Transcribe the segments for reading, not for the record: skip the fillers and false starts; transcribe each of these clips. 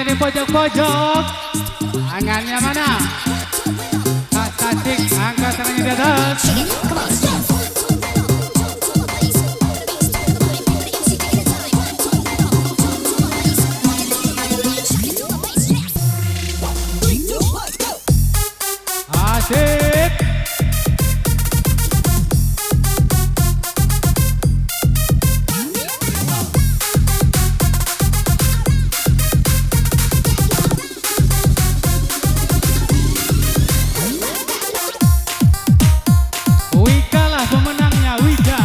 di pojok-pojok. Tangannya mana? Kak Tasik angkat tangannya di atas. Asik. Wika lah pemenangnya, Wika.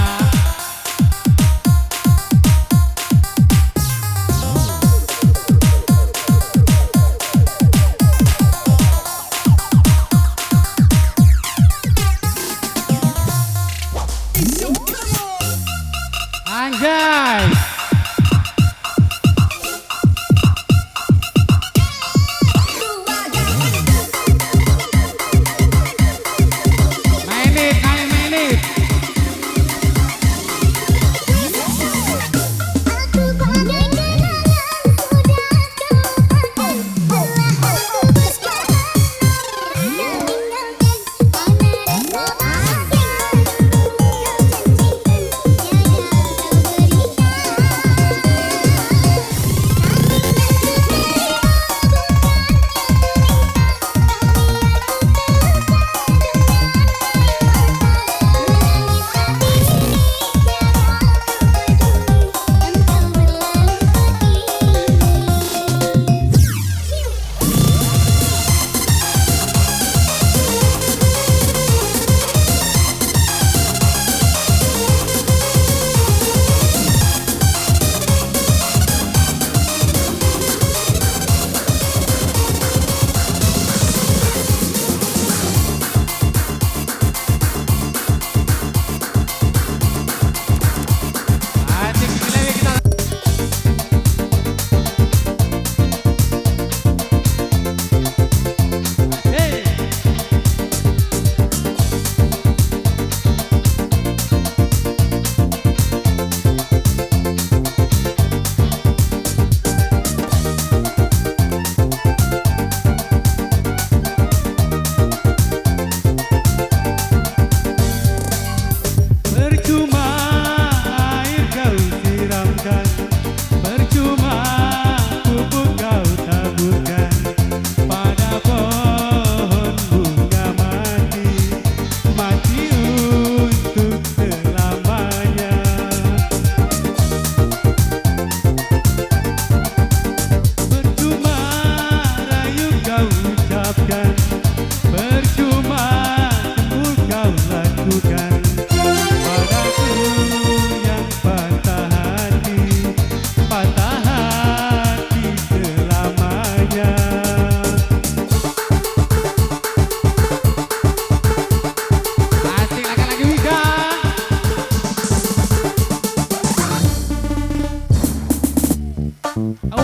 Anjay.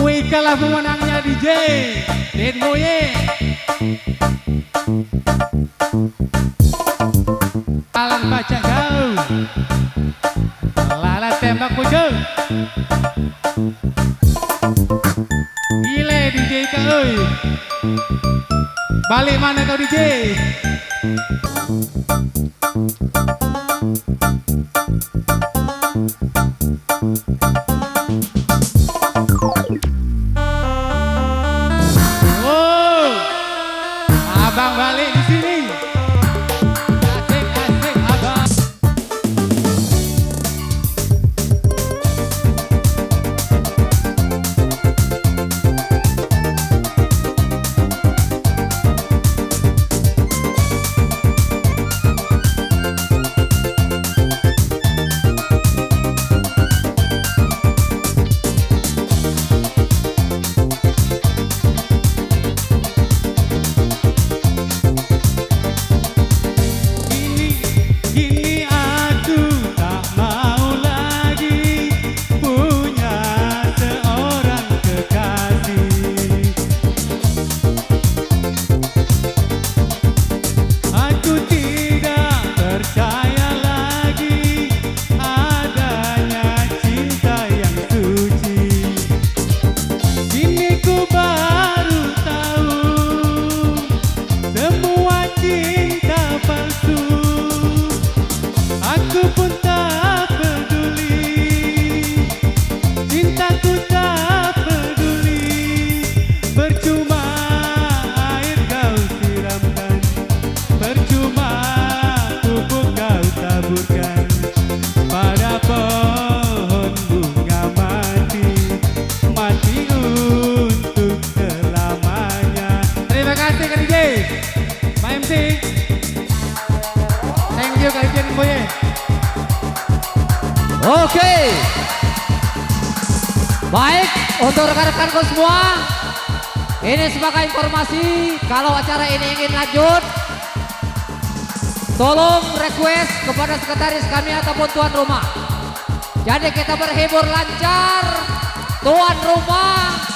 Wika lah pemenangnya DJ Den Boye. Alan baca kau, lala tembak pojok. Gile DJ kau, balik mana kau DJ? Abang balik di sini. Asik asik abang. Ginting. Thank you Kak Ijen Boye. Oke. Baik, untuk rekan-rekanku semua, ini sebagai informasi kalau acara ini ingin lanjut, tolong request kepada sekretaris kami ataupun tuan rumah. Jadi kita berhibur lancar, tuan rumah